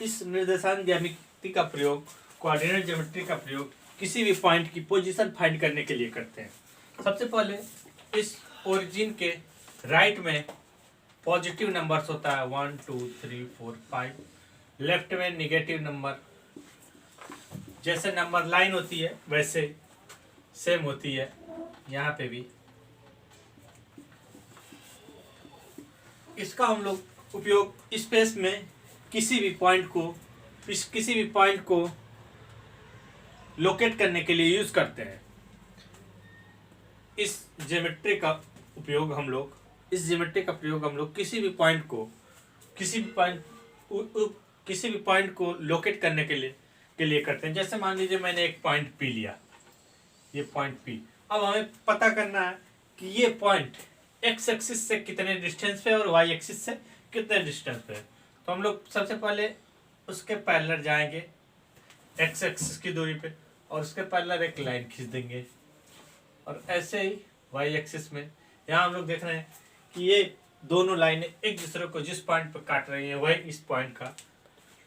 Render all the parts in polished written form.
इस निर्देशांक ज्यामिति का प्रयोग, कोऑर्डिनेट ज्योमेट्री का प्रयोग किसी भी पॉइंट की पोजीशन फाइंड करने के लिए करते हैं। सबसे पहले इस ओरिजिन के राइट में पॉजिटिव नंबर्स होता है 1 2 3 4 5, लेफ्ट में निगेटिव नंबर। जैसे नंबर लाइन होती है वैसे सेम होती है यहाँ पे भी। इसका हम लोग उपयोग स्पेस में किसी भी पॉइंट को लोकेट करने के लिए यूज करते हैं। इस ज्योमेट्री का प्रयोग हम लोग किसी भी पॉइंट को लोकेट करने के लिए करते हैं। जैसे मान लीजिए मैंने एक पॉइंट पी लिया, ये पॉइंट पी। अब हमें पता करना है कि ये पॉइंट एक्स एक्सिस से कितने डिस्टेंस पे और वाई एक्सिस से कितने डिस्टेंस पे है। तो हम लोग सबसे पहले उसके पैरेलल जाएंगे एक्स एक्सिस की दूरी पे और उसके पैरेलल एक लाइन खींच देंगे, और ऐसे ही वाई एक्सिस में यहाँ हम लोग देख रहे हैं कि ये दोनों लाइनें एक दूसरे को जिस पॉइंट पर काट रही हैं वही इस पॉइंट का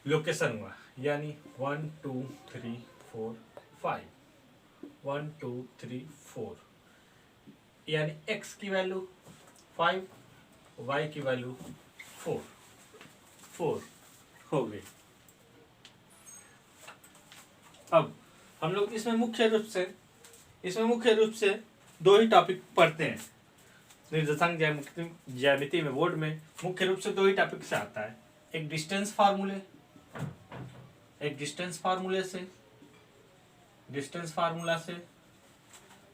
लोकेशन हुआ, यानी 1 2 3 4 5, 1 2 3 4, यानी x की वैल्यू 5, y की वैल्यू 4 हो गई। अब हम लोग इसमें मुख्य रूप से दो ही टॉपिक पढ़ते हैं। निर्देशांक ज्यामिति में बोर्ड में मुख्य रूप से दो ही टॉपिक से आता है, एक डिस्टेंस फार्मूला से,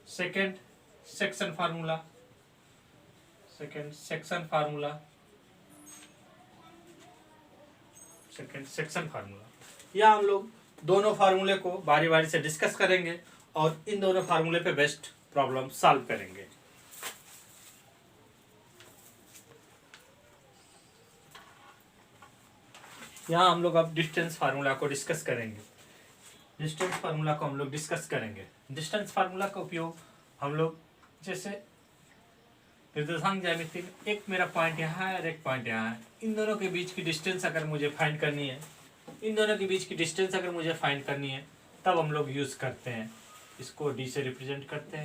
सेकंड सेक्शन फार्मूला। या हम लोग दोनों फार्मूले को बारी बारी से डिस्कस करेंगे और इन दोनों फार्मूले पे बेस्ट प्रॉब्लम सॉल्व करेंगे। यहाँ हम लोग अब डिस्टेंस फार्मूला को डिस्कस करेंगे। डिस्टेंस फार्मूला का उपयोग हम लोग जैसे निर्देशांक ज्यामिति में एक मेरा पॉइंट यहाँ है और एक पॉइंट यहाँ है, इन दोनों के बीच की डिस्टेंस अगर मुझे फाइंड करनी है, तब हम लोग यूज करते हैं इसको डी से रिप्रेजेंट करते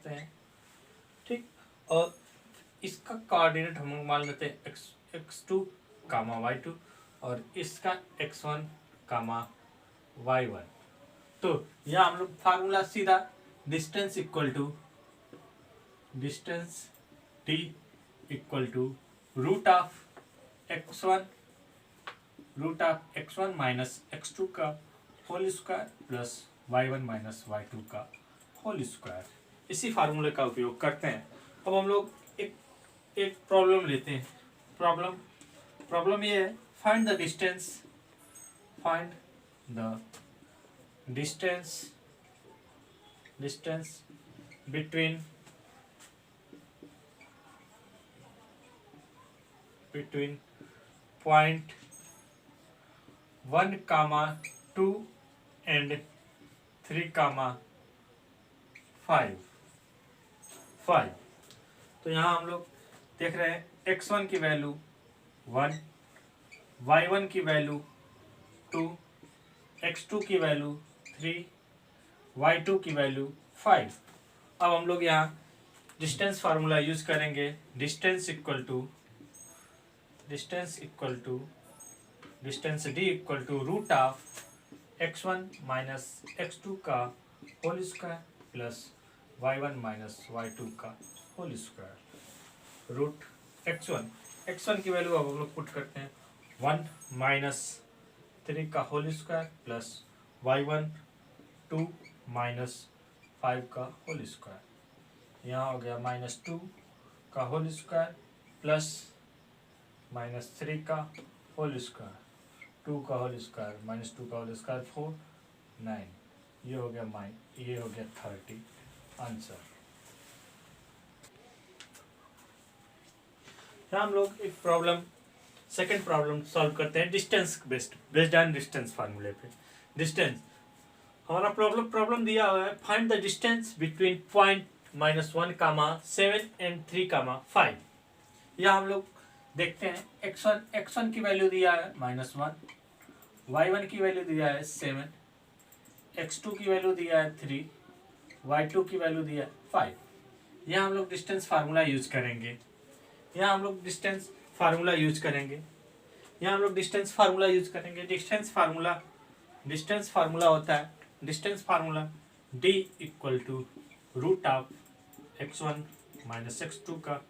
हैं, ठीक। और इसका कोऑर्डिनेट हम लोग मान लेते हैं x2, y2 और इसका x1, y1। तो यहाँ हम लोग फार्मूला सीधा distance d equal to root of x1 minus x2 का whole square plus y1 minus y2 का होल स्क्वायर, इसी फार्मूले का उपयोग करते हैं। अब हम लोग एक प्रॉब्लम लेते हैं। प्रॉब्लम ये है, find the distance between point 1, 2 and 3, 5। तो यहाँ हम लोग देख रहे हैं x1 की वैल्यू 1, y1 की वैल्यू 2, x2 की वैल्यू 3, y2 की वैल्यू 5। अब हम लोग यहाँ डिस्टेंस फार्मूला यूज करेंगे। Distance d equal to root of x1 minus x2 का whole square plus y1 minus y2 का होल स्क्वायर। रूट x1 की वैल्यू अब हम लोग पुट करते हैं 1 माइनस 3 का whole square plus y1 2 minus 5 का होल स्क्वायर। यहाँ हो गया माइनस 2 का होल स्क्वायर प्लस माइनस 3 का होल स्क्वायर, 2 का होल स्क्वायर माइनस 2 का होल स्क्वायर 4, 9। ये हो गया 30 आंसर। हम लोग एक सेकंड प्रॉब्लम सॉल्व करते हैं डिस्टेंस बेस्ड ऑन डिस्टेंस फार्मूले पे। डिस्टेंस हमारा प्रॉब्लम दिया हुआ है, find the distance between point -1, 7 and 3, 5। यह हम लोग देखते हैं x1 की वैल्यू दिया है -1, y1 की वैल्यू दिया है 7, x2 की वैल्यू दिया है 3, y2 की वैल्यू दिया है 5। यहाँ हम लोग डिस्टेंस फार्मूला यूज करेंगे। यहाँ हम लोग डिस्टेंस फार्मूला यूज करेंगे। डिस्टेंस फार्मूला होता है, distance formula d equal to root of x1 minus x2 का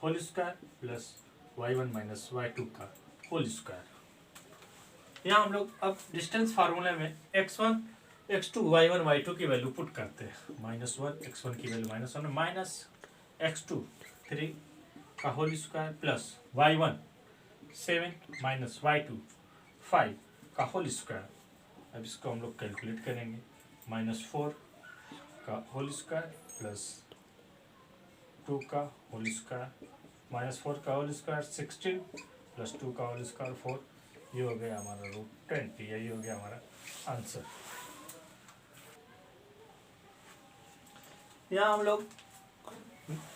whole square plus y1 minus y2 का होल स्क्वायर। यहाँ हम लोग अब डिस्टेंस फार्मूले में x1 x2 y1 y2 की वैल्यू पुट करते हैं। -1 x1 की वैल्यू -1 माइनस x2 3 का whole square plus y1 7 minus y2 5 का होल स्क्वायर। अब इसको हम लोग कैलकुलेट करेंगे। -4 का होल स्क्वायर प्लस 2 का होल स्क्वायर, -4 का होल स्क्वायर 16 प्लस 2 का होल स्क्वायर 4। ये हो गया हमारा रूट 20। यही हो गया हमारा आंसर। यहाँ हम लोग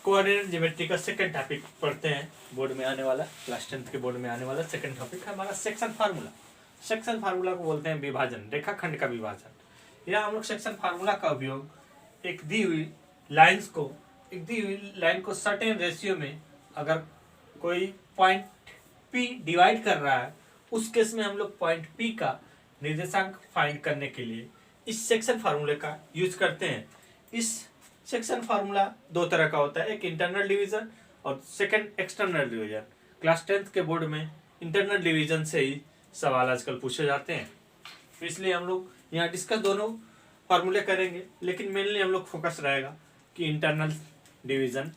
कोऑर्डिनेट ज्योमेट्री का सेकंड टॉपिक पढ़ते हैं। बोर्ड में आने वाला, क्लास 10th के बोर्ड में आने वाला सेकंड टॉपिक है हमारा सेक्शन फार्मूला। सेक्शन फार्मूला को बोलते हैं विभाजन, रेखाखंड का विभाजन। यहाँ हम लोग सेक्शन फार्मूला का उपयोग एक दी हुई लाइन को सर्टेन रेशियो में अगर कोई पॉइंट P डिवाइड कर रहा है, उस केस में हम लोग पॉइंट P का निर्देशांक फाइंड करने के लिए इस सेक्शन फार्मूले का यूज करते हैं। इस सेक्शन फार्मूला दो तरह का होता है, एक इंटरनल डिवीजन और second external division. Class 10th के बोर्ड में इंटरनल डिवीजन से ही सवाल आजकल पूछे जाते हैं, तो इसलिए हम लोग यहाँ डिस्कस दोनों फार्मूले करेंगे, लेकिन मेनली हम लोग फोकस रहेगा कि इंटरनल डिवीजन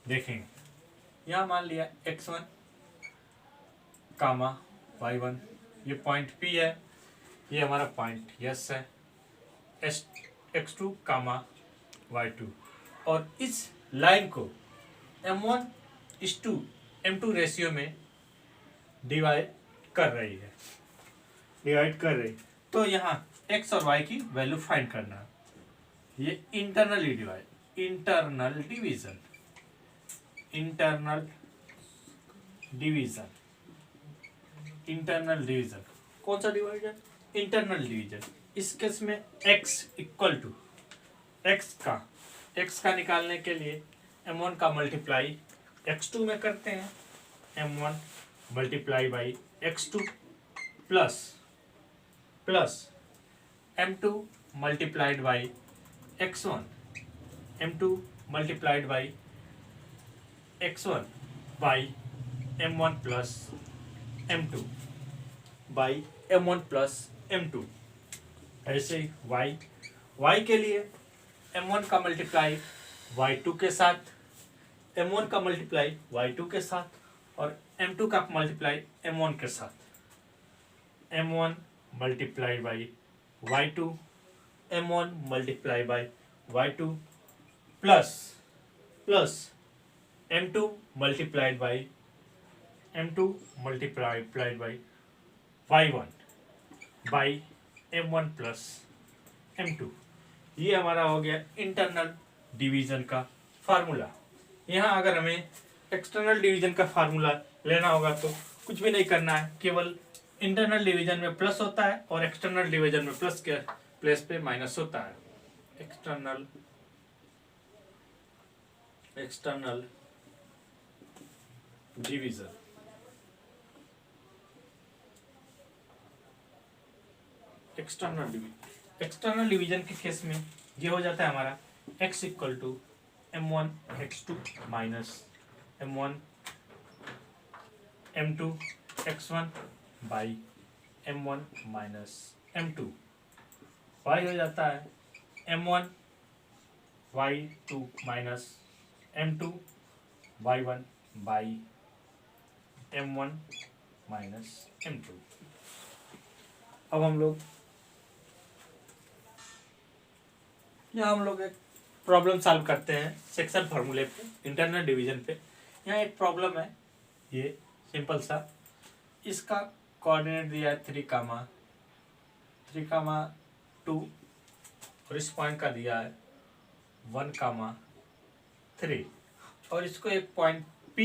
देखेंगे। यहाँ मान लिया x1 कामा y1, ये पॉइंट P है, ये हमारा पॉइंट S है, x2 कामा y2, और इस लाइन को m1:m2 रेशियो में डिवाइड कर रही। तो यहाँ x और y की वैल्यू फाइंड करना है। ये इंटरनल डिवीजन कौन सा डिवाइजन? Internal division. इस केस में x इक्वल टू x का निकालने के लिए m1 का मल्टीप्लाई x2 में करते हैं, m1 multiply by x2 plus m2 multiplied by x1, m2 multiplied by x1 by m1 plus m2 by m1 plus m2। ऐसे ही y के लिए m1 का मल्टीप्लाई y2 के साथ, m1 का मल्टीप्लाई y2 के साथ और m2 का मल्टीप्लाई m1 के साथ। m1 multiply by y2, m1 multiply by y2 plus m2 multiplied by y1 by m1 plus m2। ये हमारा हो गया इंटरनल डिवीजन का फार्मूला। यहाँ अगर हमें एक्सटर्नल डिवीजन का फार्मूला लेना होगा तो कुछ भी नहीं करना है, केवल इंटरनल डिवीजन में प्लस होता है और एक्सटर्नल डिवीजन में प्लस के प्लेस पे माइनस होता है। एक्सटर्नल डिवीजन एक्सटर्नल डिवीजन के केस में ये हो जाता है हमारा x equal to m1 x2 minus m1 m2 x1 by m1 minus m2। y हो जाता है m1 y2 minus m2 y1 by m1 minus m2। अब हम लोग एक प्रॉब्लम सॉल्व करते हैं सेक्शन फार्मूले पे, इंटरनल डिवीजन पे। यहाँ एक प्रॉब्लम है, ये सिंपल सा, इसका कोऑर्डिनेट दिया है 3,2 और इस पॉइंट का दिया है 1,3 और इसको एक पॉइंट P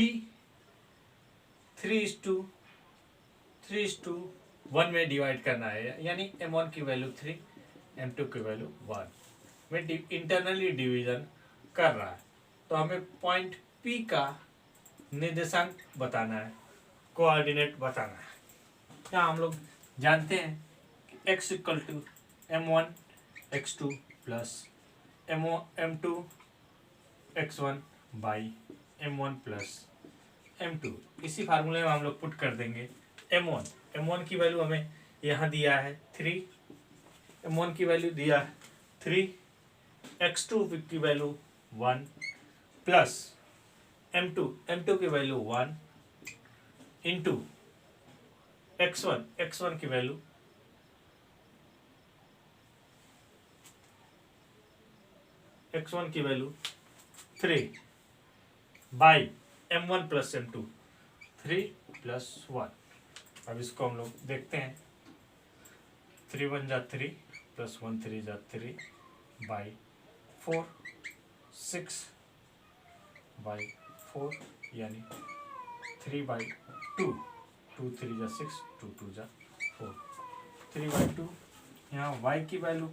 3:1 में डिवाइड करना है, यानी m1 की वैल्यू 3, m2 की वैल्यू 1 में इंटरनली डिवीजन कर रहा है। तो हमें पॉइंट P का निर्देशांक बताना है, कोऑर्डिनेट बताना है। यहाँ हम लोग जानते हैं कि x equal to m1 x2 plus m2 x1 by m1 plus m2। इसी फार्मूले में हम लोग पुट कर देंगे m1 की वैल्यू हमें यहाँ दिया है 3, m1 की वैल्यू दिया है 3, x2 की वैल्यू 1 प्लस m2 की वैल्यू 1 इंटू x1 की वैल्यू x1 की value 3 by m1 plus m2 3 plus 1। अब इसको हम लोग देखते हैं, 3 1 जा 3 प्लस 1 3 जा 3 बाई 4 6 बाई 4 यानी 3 बाई 2 2 3 जा 6 2 2 जा 4 3 बाई 2। यहाँ y की value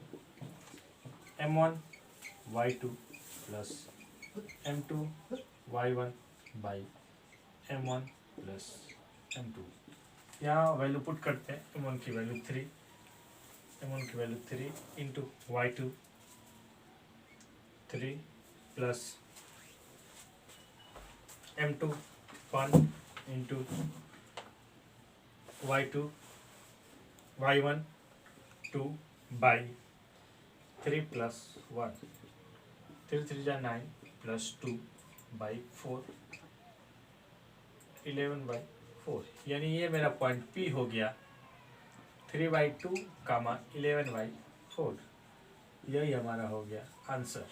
m1 y2 plus m2 y1 by m1 plus m2। यहाँ वैल्यू पुट करते हैं, m1 की value 3 into y2 3 plus m2 1 into y1 2 by 3 plus 1 3 3 जा 9 प्लस 2 बाई 4 11 बाई 4, यानी ये मेरा पॉइंट P हो गया 3/2, 11/4। यही हमारा हो गया आंसर।